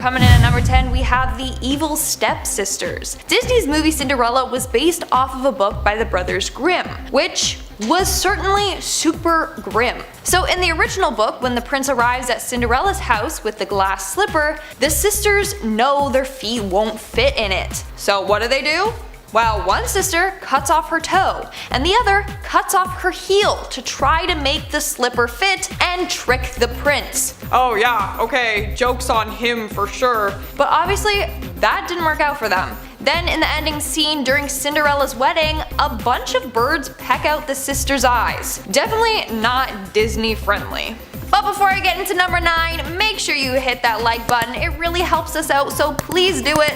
Coming in at number 10, we have the Evil Stepsisters. Disney's movie Cinderella was based off of a book by the Brothers Grimm, which was certainly super grim. So in the original book, when the prince arrives at Cinderella's house with the glass slipper, the sisters know their feet won't fit in it. So what do? Well, one sister cuts off her toe, and the other cuts off her heel to try to make the slipper fit and trick the prince. Oh yeah, okay, joke's on him for sure. But obviously, that didn't work out for them. Then in the ending scene during Cinderella's wedding, a bunch of birds peck out the sisters' eyes. Definitely not Disney friendly. But before I get into number 9, make sure you hit that like button. It really helps us out, so please do it.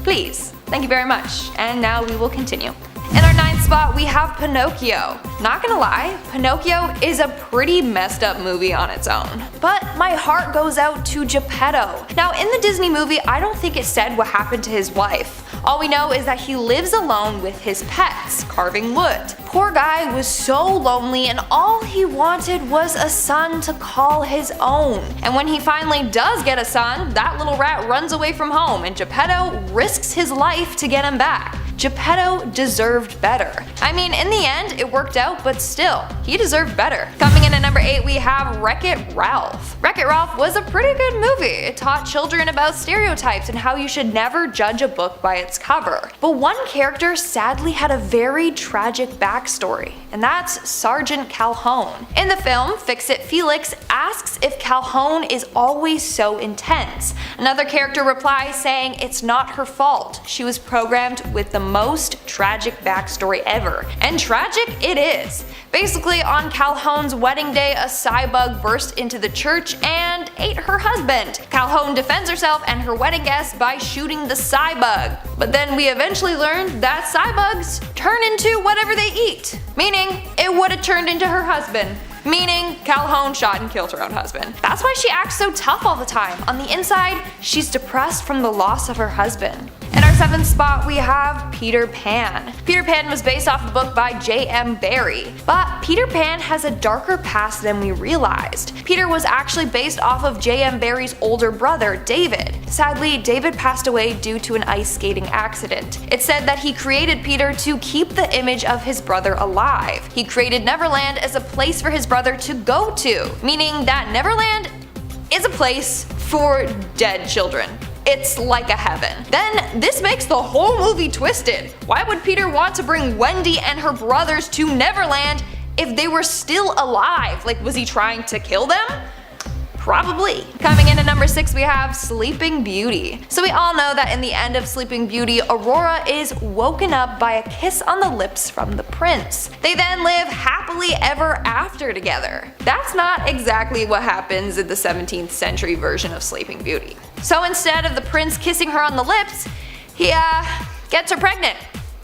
Please. Thank you very much. And now we will continue. In our 9th spot, we have Pinocchio. Not gonna lie, Pinocchio is a pretty messed up movie on its own. But my heart goes out to Geppetto. Now in the Disney movie, I don't think it said what happened to his wife. All we know is that he lives alone with his pets, carving wood. Poor guy was so lonely and all he wanted was a son to call his own. And when he finally does get a son, that little rat runs away from home and Geppetto risks his life to get him back. Geppetto deserved better. I mean, in the end, it worked out, but still, he deserved better. Coming in at number 8, we have Wreck-It Ralph. Wreck-It Ralph was a pretty good movie. It taught children about stereotypes and how you should never judge a book by its cover. But one character sadly had a very tragic backstory, and that's Sergeant Calhoun. In the film, Fix-It Felix asks if Calhoun is always so intense. Another character replies saying it's not her fault. She was programmed with the most tragic backstory ever. And tragic it is. Basically, on Calhoun's wedding day, a cybug burst into the church and ate her husband. Calhoun defends herself and her wedding guests by shooting the cybug. But then we eventually learned that cybugs turn into whatever they eat. Meaning, it would have turned into her husband. Meaning, Calhoun shot and killed her own husband. That's why she acts so tough all the time. On the inside, she's depressed from the loss of her husband. In our 7th spot, we have Peter Pan. Peter Pan was based off a book by J.M. Barrie, but Peter Pan has a darker past than we realized. Peter was actually based off of J.M. Barrie's older brother, David. Sadly, David passed away due to an ice skating accident. It's said that he created Peter to keep the image of his brother alive. He created Neverland as a place for his brother to go to, meaning that Neverland is a place for dead children. It's like a heaven. Then this makes the whole movie twisted. Why would Peter want to bring Wendy and her brothers to Neverland if they were still alive? Like, was he trying to kill them? Probably. Coming in at number 6, we have Sleeping Beauty. So we all know that in the end of Sleeping Beauty, Aurora is woken up by a kiss on the lips from the prince. They then live happily ever after together. That's not exactly what happens in the 17th century version of Sleeping Beauty. So instead of the prince kissing her on the lips, he gets her pregnant.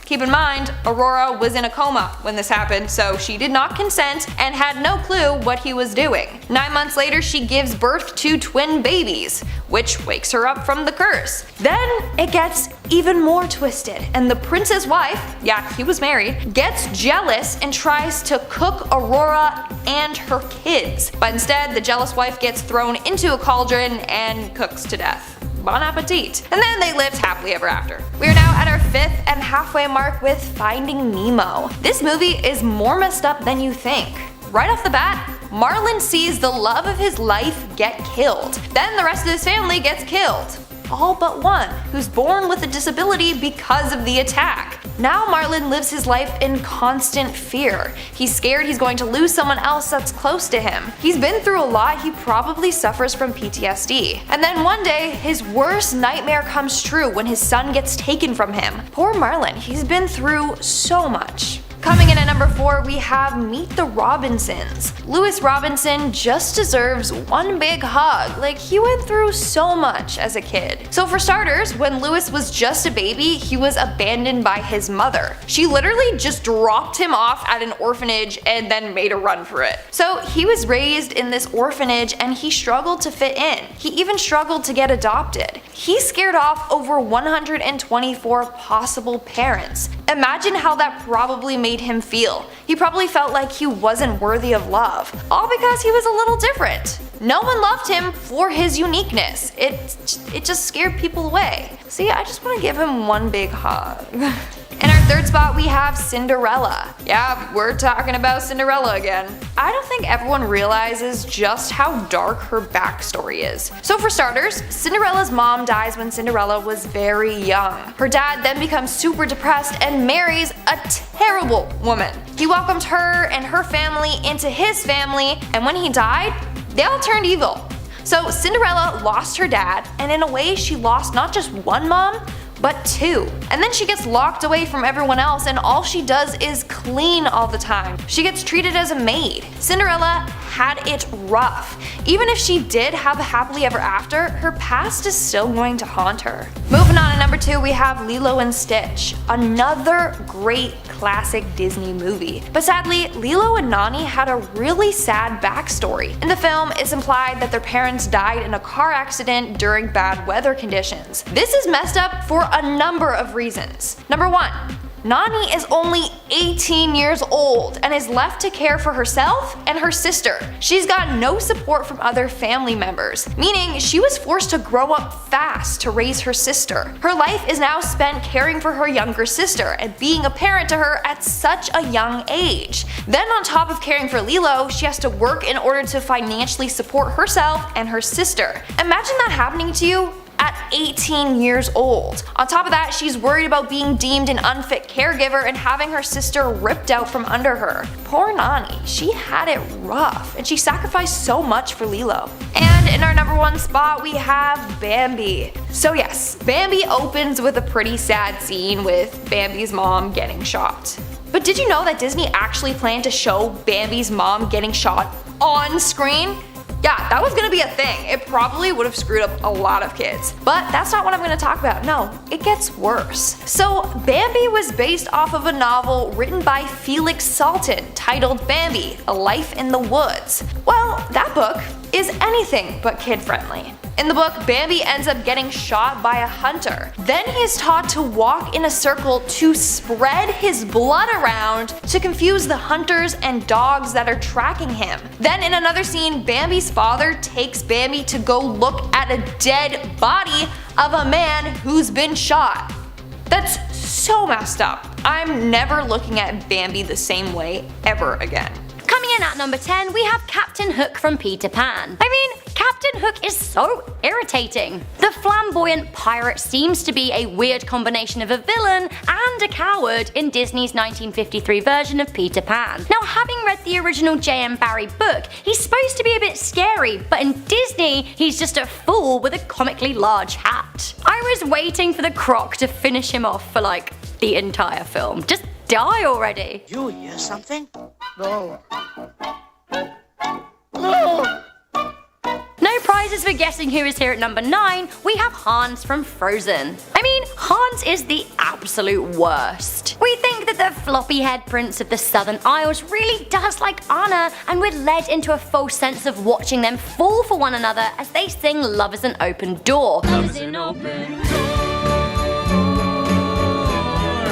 Keep in mind, Aurora was in a coma when this happened, so she did not consent and had no clue what he was doing. 9 months later, she gives birth to twin babies, which wakes her up from the curse. Then it gets even more twisted, and the prince's wife, yeah, he was married, gets jealous and tries to cook Aurora and her kids. But instead, the jealous wife gets thrown into a cauldron and cooks to death. Bon appetit. And then they lived happily ever after. We are now at our 5th and halfway mark with Finding Nemo. This movie is more messed up than you think. Right off the bat, Marlin sees the love of his life get killed. Then the rest of his family gets killed. All but one, who's born with a disability because of the attack. Now Marlin lives his life in constant fear. He's scared he's going to lose someone else that's close to him. He's been through a lot, he probably suffers from PTSD. And then one day, his worst nightmare comes true when his son gets taken from him. Poor Marlin, he's been through so much. Coming in at number 4, we have Meet the Robinsons. Louis Robinson just deserves one big hug. Like, he went through so much as a kid. So for starters, when Louis was just a baby, he was abandoned by his mother. She literally just dropped him off at an orphanage and then made a run for it. So he was raised in this orphanage and he struggled to fit in. He even struggled to get adopted. He scared off over 124 possible parents. Imagine how that probably made him feel. He probably felt like he wasn't worthy of love, all because he was a little different. No one loved him for his uniqueness. It just scared people away. See, I just want to give him one big hug. In our third spot, we have Cinderella. Yeah, we're talking about Cinderella again. I don't think everyone realizes just how dark her backstory is. So for starters, Cinderella's mom dies when Cinderella was very young. Her dad then becomes super depressed and marries a terrible woman. He welcomed her and her family into his family, and when he died, they all turned evil. So Cinderella lost her dad, and in a way she lost not just one mom, but two. And then she gets locked away from everyone else, and all she does is clean all the time. She gets treated as a maid. Cinderella had it rough. Even if she did have a happily ever after, her past is still going to haunt her. Moving on to number 2, we have Lilo and Stitch, another great classic Disney movie. But sadly, Lilo and Nani had a really sad backstory. In the film, it's implied that their parents died in a car accident during bad weather conditions. This is messed up for a number of reasons. Number 1, Nani is only 18 years old and is left to care for herself and her sister. She's got no support from other family members, meaning she was forced to grow up fast to raise her sister. Her life is now spent caring for her younger sister and being a parent to her at such a young age. Then on top of caring for Lilo, she has to work in order to financially support herself and her sister. Imagine that happening to you at 18 years old. On top of that, she's worried about being deemed an unfit caregiver and having her sister ripped out from under her. Poor Nani, she had it rough, and she sacrificed so much for Lilo. And in our number 1 spot, we have Bambi. So yes, Bambi opens with a pretty sad scene with Bambi's mom getting shot. But did you know that Disney actually planned to show Bambi's mom getting shot on screen? Yeah, that was gonna be a thing. It probably would have screwed up a lot of kids. But that's not what I'm gonna talk about. No, it gets worse. So Bambi was based off of a novel written by Felix Salten titled Bambi, A Life in the Woods. Well, that book is anything but kid-friendly. In the book, Bambi ends up getting shot by a hunter. Then he is taught to walk in a circle to spread his blood around to confuse the hunters and dogs that are tracking him. Then in another scene, Bambi's father takes Bambi to go look at a dead body of a man who's been shot. That's so messed up. I'm never looking at Bambi the same way ever again. Coming in at number 10, we have Captain Hook from Peter Pan. I mean, Captain Hook is so irritating. The flamboyant pirate seems to be a weird combination of a villain and a coward in Disney's 1953 version of Peter Pan. Now, having read the original J.M. Barrie book, he's supposed to be a bit scary, but in Disney, he's just a fool with a comically large hat. I was waiting for the Croc to finish him off for like the entire film. Just die already. You hear something? No. No! No prizes for guessing who is here at number 9, we have Hans from Frozen. I mean, Hans is the absolute worst. We think that the floppy-haired prince of the Southern Isles really does like Anna, and we're led into a false sense of watching them fall for one another as they sing Love is an Open Door. Love is an open door.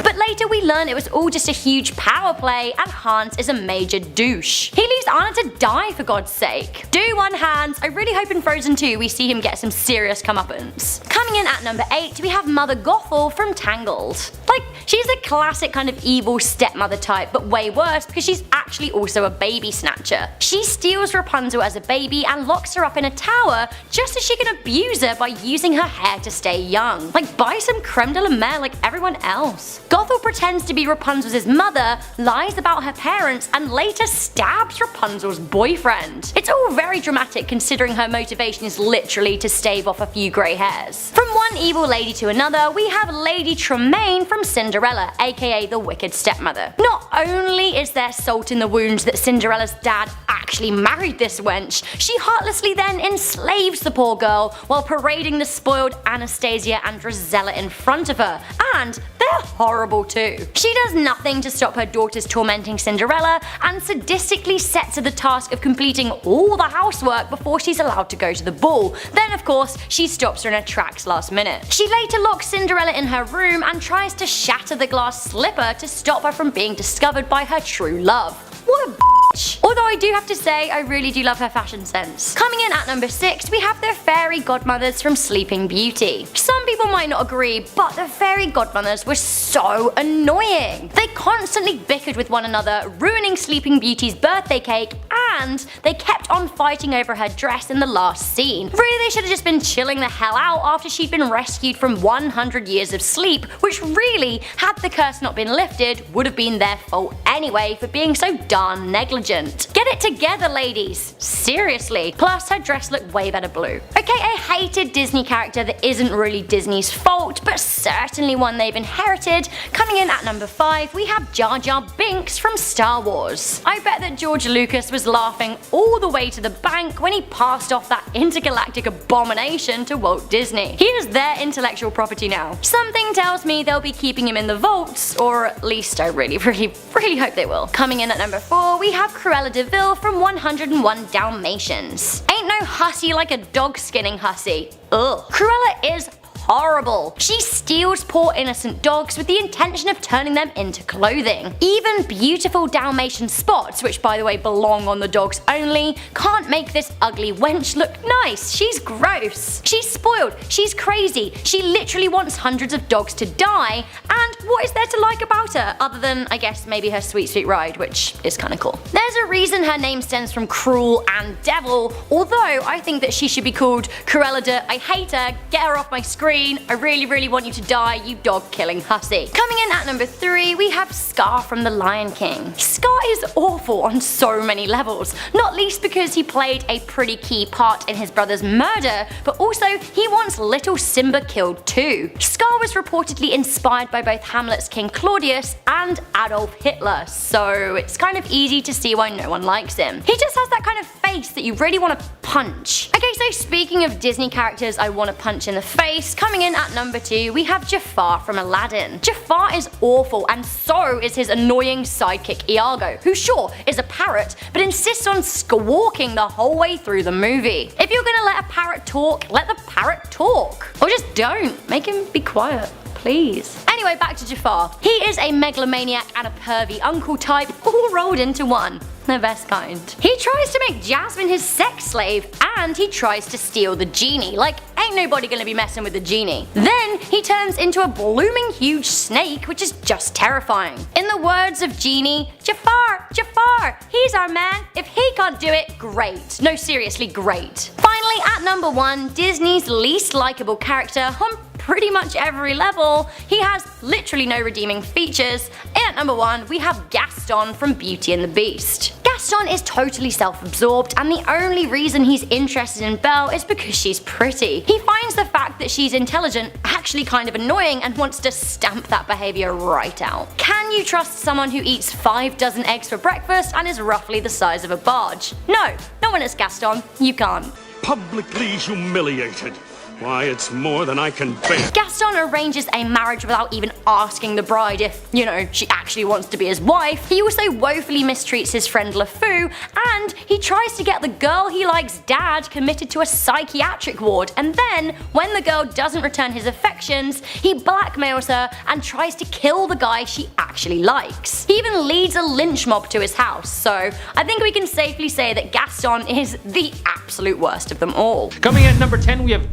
But later we learn it was all just a huge power play and Hans is a major douche. He leaves Anna to die for God's sake. Do one Hans, I really hope in Frozen 2 we see him get some serious comeuppance. Coming in at number 8 we have Mother Gothel from Tangled. Like, she's a classic kind of evil stepmother type, but way worse because she's actually also a baby snatcher. She steals Rapunzel as a baby and locks her up in a tower just so she can abuse her by using her hair to stay young. Like, buy some creme de la mer like everyone else. Gothel pretends to be Rapunzel's mother, lies about her parents, and later stabs Rapunzel's boyfriend. It's all very dramatic considering her motivation is literally to stave off a few grey hairs. From one evil lady to another, we have Lady Tremaine from Cinderella, aka the wicked stepmother. Not only is there salt in the wounds that Cinderella's dad actually married this wench, she heartlessly then enslaves the poor girl while parading the spoiled Anastasia and Rosella in front of her, and they're horrible too. She does nothing to stop her daughters tormenting Cinderella and sadistically sets her the task of completing all the housework before she's allowed to go to the ball. Then of course, she stops her in her tracks last minute. She later locks Cinderella in her room and tries to shatter the glass slipper to stop her from being discovered by her true love. What a watch. Although I do have to say, I really do love her fashion sense. Coming in at number 6, we have the fairy godmothers from Sleeping Beauty. Some people might not agree, but the fairy godmothers were so annoying. They constantly bickered with one another, ruining Sleeping Beauty's birthday cake, and they kept on fighting over her dress in the last scene. Really, they should have just been chilling the hell out after she'd been rescued from 100 years of sleep, which really, had the curse not been lifted, would have been their fault anyway for being so darn negligent. Get it together, ladies. Seriously. Plus, her dress looked way better blue. Okay, a hated Disney character that isn't really Disney's fault, but certainly one they've inherited. Coming in at number 5, we have Jar Jar Binks from Star Wars. I bet that George Lucas was laughing all the way to the bank when he passed off that intergalactic abomination to Walt Disney. He is their intellectual property now. Something tells me they'll be keeping him in the vaults, or at least I really hope they will. Coming in at number 4, we have Cruella de Vil from 101 Dalmatians. Ain't no hussy like a dog skinning hussy. Ugh. Cruella is horrible. She steals poor innocent dogs with the intention of turning them into clothing. Even beautiful Dalmatian spots, which by the way belong on the dogs only, can't make this ugly wench look nice. She's gross. She's spoiled. She's crazy. She literally wants hundreds of dogs to die, and what is there to like about her other than, I guess, maybe her sweet sweet ride, which is kinda cool. There's a reason her name stems from cruel and devil, although I think that she should be called Cruella de I hate her, get her off my screen, I really want you to die, you dog-killing hussy. Coming in at number 3, we have Scar from The Lion King. Scar is awful on so many levels, not least because he played a pretty key part in his brother's murder, but also he wants little Simba killed too. Scar was reportedly inspired by both Hamlet's King Claudius and Adolf Hitler, so it's kind of easy to see why no one likes him. He just has that kind of face that you really want to punch. Okay, so speaking of Disney characters I want to punch in the face, coming in at number 2, we have Jafar from Aladdin. Jafar is awful, and so is his annoying sidekick Iago, who sure is a parrot, but insists on squawking the whole way through the movie. If you're gonna let a parrot talk, let the parrot talk. Or just don't. Make him be quiet, please. Anyway, back to Jafar. He is a megalomaniac and a pervy uncle type, all rolled into one. The best kind. He tries to make Jasmine his sex slave, and he tries to steal the genie. Like, ain't nobody gonna be messing with the genie. Then he turns into a blooming huge snake, which is just terrifying. In the words of Genie, Jafar, Jafar, he's our man. If he can't do it, great. No, seriously, great. Finally, at number 1, Disney's least likable character on pretty much every level. He has literally no redeeming features. And at number 1, we have Gaston from Beauty and the Beast. Gaston is totally self-absorbed, and the only reason he's interested in Belle is because she's pretty. He finds the fact that she's intelligent actually kind of annoying and wants to stamp that behavior right out. Can you trust someone who eats 5 dozen eggs for breakfast and is roughly the size of a barge? No, no one is Gaston. You can't. Publicly humiliated. Why, it's more than I can bear. Gaston arranges a marriage without even asking the bride if, you know, she actually wants to be his wife. He also woefully mistreats his friend LeFou, and he tries to get the girl he likes' dad committed to a psychiatric ward, and then, when the girl doesn't return his affections, he blackmails her and tries to kill the guy she actually likes. He even leads a lynch mob to his house, so I think we can safely say that Gaston is the absolute worst of them all. Coming in at number 10, we have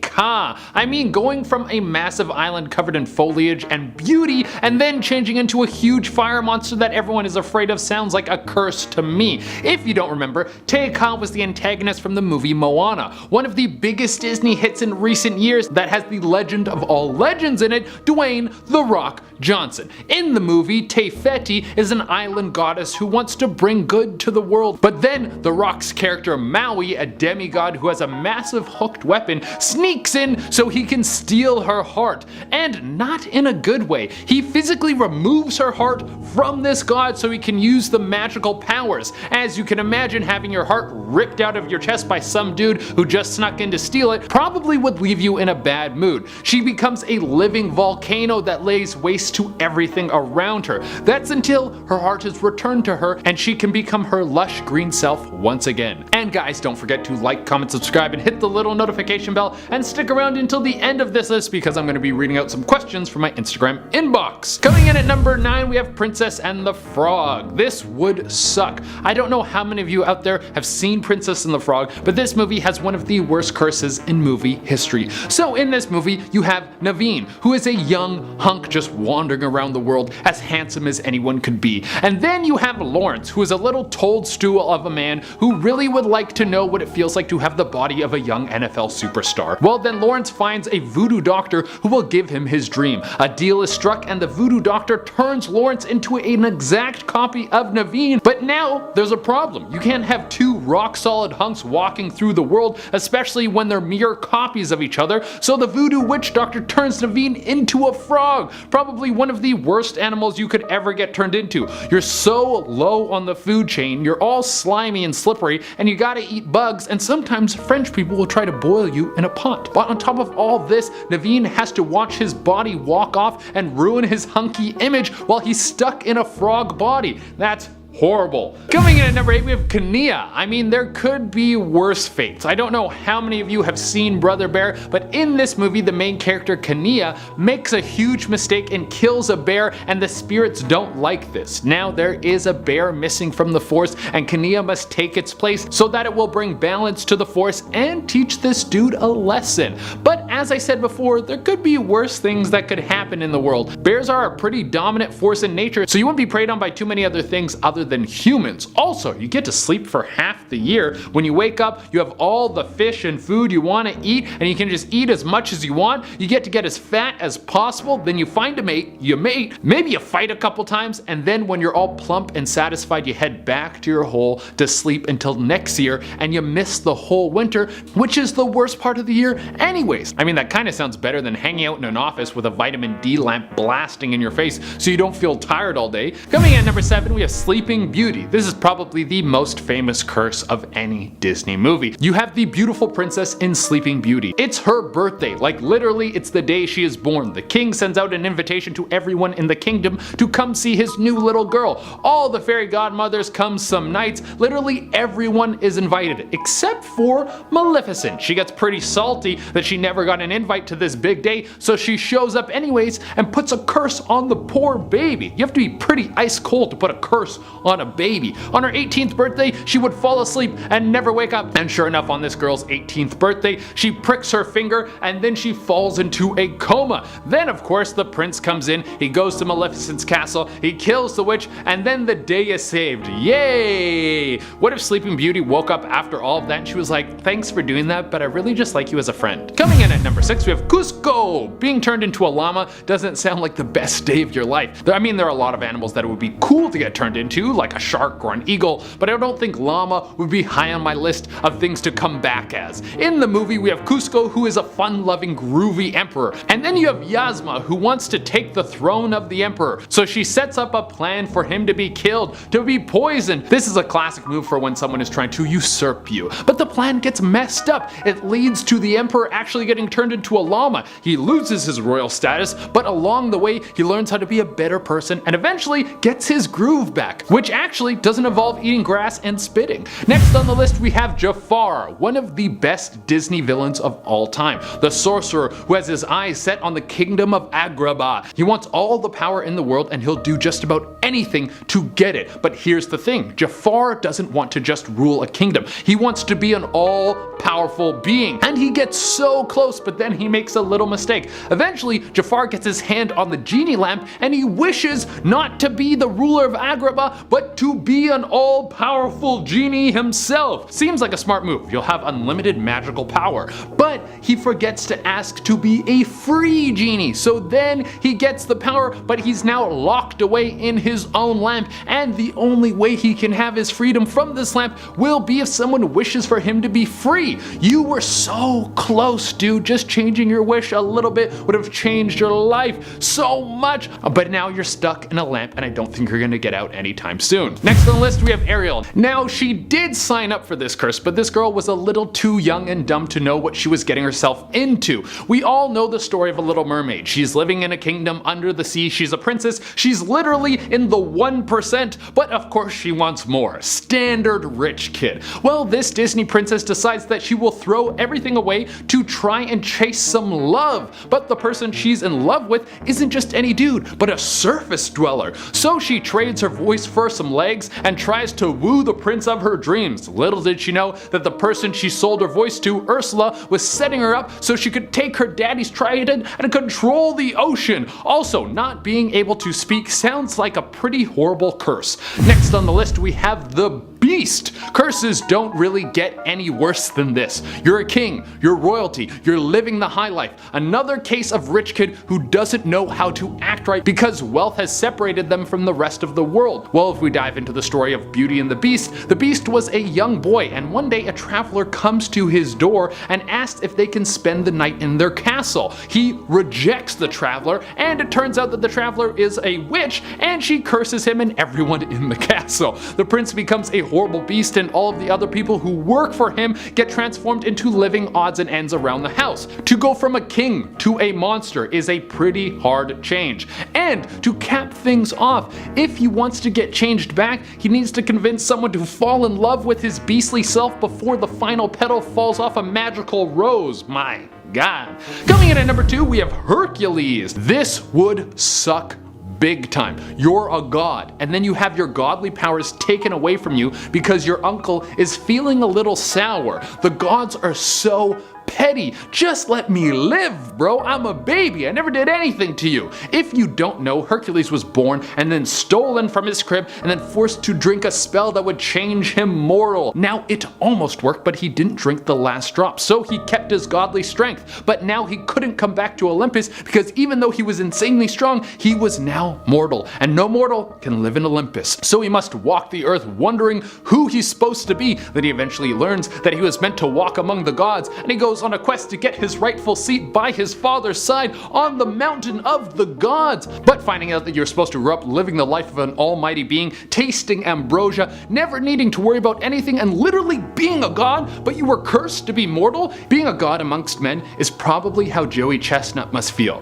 Ka. I mean, going from a massive island covered in foliage and beauty and then changing into a huge fire monster that everyone is afraid of sounds like a curse to me. If you don't remember, Ka was the antagonist from the movie Moana, one of the biggest Disney hits in recent years that has the legend of all legends in it, Dwayne "The Rock" Johnson. In the movie, Tefeti is an island goddess who wants to bring good to the world, but then The Rock's character Maui, a demigod who has a massive hooked weapon, sneaks in so he can steal her heart, and not in a good way. He physically removes her heart from this god so he can use the magical powers. As you can imagine, having your heart ripped out of your chest by some dude who just snuck in to steal it probably would leave you in a bad mood. She becomes a living volcano that lays waste to everything around her. That's until her heart is returned to her and she can become her lush green self once again. And guys, don't forget to like, comment, subscribe, and hit the little notification bell and stick around until the end of this list because I'm going to be reading out some questions from my Instagram inbox. Coming in at number 9, we have Princess and the Frog. This would suck. I don't know how many of you out there have seen Princess and the Frog, but this movie has one of the worst curses in movie history. So in this movie, you have Naveen, who is a young hunk just wandering around the world as handsome as anyone could be. And then you have Lawrence, who is a little toadstool of a man who really would like to know what it feels like to have the body of a young NFL superstar. Well, then Lawrence finds a voodoo doctor who will give him his dream. A deal is struck and the voodoo doctor turns Lawrence into an exact copy of Naveen. But now there's a problem. You can't have two rock solid hunks walking through the world, especially when they're mere copies of each other. So the voodoo witch doctor turns Naveen into a frog. Probably one of the worst animals you could ever get turned into. You're so low on the food chain, you're all slimy and slippery, and you gotta eat bugs, and sometimes French people will try to boil you in a pot. But on top of all this, Naveen has to watch his body walk off and ruin his hunky image while he's stuck in a frog body. That's horrible. Coming in at number 8, we have Kania. I mean, there could be worse fates. I don't know how many of you have seen Brother Bear, but in this movie, the main character Kania makes a huge mistake and kills a bear, and the spirits don't like this. Now there is a bear missing from the force, and Kania must take its place so that it will bring balance to the force and teach this dude a lesson. But as I said before, there could be worse things that could happen in the world. Bears are a pretty dominant force in nature, so you wouldn't be preyed on by too many other things other than humans. Also, you get to sleep for half the year. When you wake up, you have all the fish and food you want to eat, and you can just eat as much as you want. You get as fat as possible, then you find a mate, you mate, maybe you fight a couple times, and then when you're all plump and satisfied, you head back to your hole to sleep until next year, and you miss the whole winter, which is the worst part of the year anyways. I mean, that kind of sounds better than hanging out in an office with a vitamin D lamp blasting in your face so you don't feel tired all day. Coming in at number 7, we have Sleeping Beauty. This is probably the most famous curse of any Disney movie. You have the beautiful princess in Sleeping Beauty. It's her birthday, like literally it's the day she is born. The king sends out an invitation to everyone in the kingdom to come see his new little girl. All the fairy godmothers come some nights. Literally everyone is invited, except for Maleficent. She gets pretty salty that she never got an invite to this big day, so she shows up anyways and puts a curse on the poor baby. You have to be pretty ice cold to put a curse on a baby. On her 18th birthday, she would fall asleep and never wake up. And sure enough, on this girl's 18th birthday, she pricks her finger and then she falls into a coma. Then of course the prince comes in, he goes to Maleficent's castle, he kills the witch, and then the day is saved. Yay! What if Sleeping Beauty woke up after all of that and she was like, thanks for doing that, but I really just like you as a friend. Coming in at number 6, we have Cusco. Being turned into a llama doesn't sound like the best day of your life. I mean, there are a lot of animals that it would be cool to get turned into, like a shark or an eagle, but I don't think llama would be high on my list of things to come back as. In the movie, we have Cusco, who is a fun-loving, groovy emperor, and then you have Yasma, who wants to take the throne of the emperor, so she sets up a plan for him to be killed, to be poisoned. This is a classic move for when someone is trying to usurp you, but the plan gets messed up. It leads to the emperor actually getting turned into a llama. He loses his royal status, but along the way, he learns how to be a better person and eventually gets his groove back, which actually doesn't involve eating grass and spitting. Next on the list, we have Jafar, one of the best Disney villains of all time. The sorcerer who has his eyes set on the kingdom of Agrabah. He wants all the power in the world and he'll do just about anything to get it. But here's the thing, Jafar doesn't want to just rule a kingdom. He wants to be an all-powerful being. And he gets so close, but then he makes a little mistake. Eventually, Jafar gets his hand on the genie lamp and he wishes not to be the ruler of Agrabah, but to be an all-powerful genie himself. Seems like a smart move. You'll have unlimited magical power. But he forgets to ask to be a free genie. So then he gets the power, but he's now locked away in his own lamp. And the only way he can have his freedom from this lamp will be if someone wishes for him to be free. You were so close, dude. Just just changing your wish a little bit would have changed your life so much. But now you're stuck in a lamp, and I don't think you're gonna get out anytime soon. Next on the list, we have Ariel. Now, she did sign up for this curse, but this girl was a little too young and dumb to know what she was getting herself into. We all know the story of a little mermaid. She's living in a kingdom under the sea. She's a princess. She's literally in the 1%, but of course she wants more. Standard rich kid. Well, this Disney princess decides that she will throw everything away to try and chase some love. But the person she's in love with isn't just any dude, but a surface dweller. So she trades her voice for some legs and tries to woo the prince of her dreams. Little did she know that the person she sold her voice to, Ursula, was setting her up so she could take her daddy's trident and control the ocean. Also, not being able to speak sounds like a pretty horrible curse. Next on the list, we have the Beast. Curses don't really get any worse than this. You're a king, you're royalty, you're living the high life. Another case of rich kid who doesn't know how to act right because wealth has separated them from the rest of the world. Well, if we dive into the story of Beauty and the Beast was a young boy, and one day a traveler comes to his door and asks if they can spend the night in their castle. He rejects the traveler, and it turns out that the traveler is a witch, and she curses him and everyone in the castle. The prince becomes a horrible beast, and all of the other people who work for him get transformed into living odds and ends around the house. To go from a king to a monster is a pretty hard change. And to cap things off, if he wants to get changed back, he needs to convince someone to fall in love with his beastly self before the final petal falls off a magical rose. My God. Coming in at number 2, we have Hercules. This would suck big time. You're a god, and then you have your godly powers taken away from you because your uncle is feeling a little sour. The gods are so petty. Just let me live, bro. I'm a baby. I never did anything to you. If you don't know, Hercules was born and then stolen from his crib and then forced to drink a spell that would change him mortal. Now, it almost worked, but he didn't drink the last drop, so he kept his godly strength. But now he couldn't come back to Olympus because even though he was insanely strong, he was now mortal, and no mortal can live in Olympus. So he must walk the earth wondering who he's supposed to be. Then he eventually learns that he was meant to walk among the gods, and he goes on a quest to get his rightful seat by his father's side on the mountain of the gods. But finding out that you're supposed to grow up living the life of an almighty being, tasting ambrosia, never needing to worry about anything, and literally being a god, but you were cursed to be mortal, being a god amongst men is probably how Joey Chestnut must feel.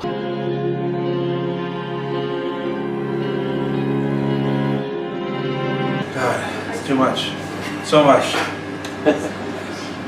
God, it's too much. So much.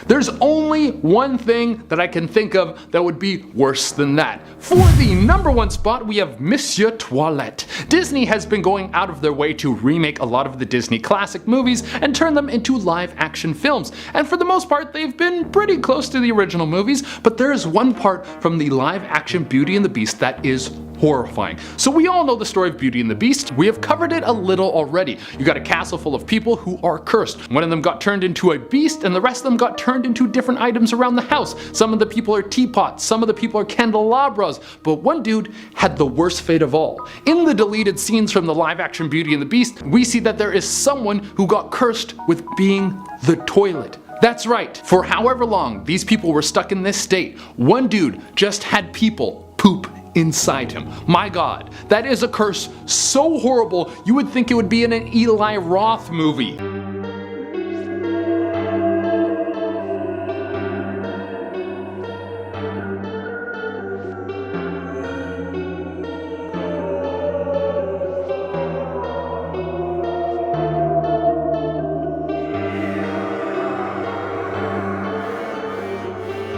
There's only one thing that I can think of that would be worse than that. For the number 1 spot, we have Monsieur Toilette. Disney has been going out of their way to remake a lot of the Disney classic movies and turn them into live action films. And for the most part, they've been pretty close to the original movies, but there is one part from the live action Beauty and the Beast that is horrifying. So we all know the story of Beauty and the Beast. We have covered it a little already. You got a castle full of people who are cursed. One of them got turned into a beast, and the rest of them got turned into different items around the house. Some of the people are teapots, some of the people are candelabras, but one dude had the worst fate of all. In the deleted scenes from the live action Beauty and the Beast, we see that there is someone who got cursed with being the toilet. That's right, for however long these people were stuck in this state, one dude just had people poop inside him. My God, that is a curse so horrible you would think it would be in an Eli Roth movie.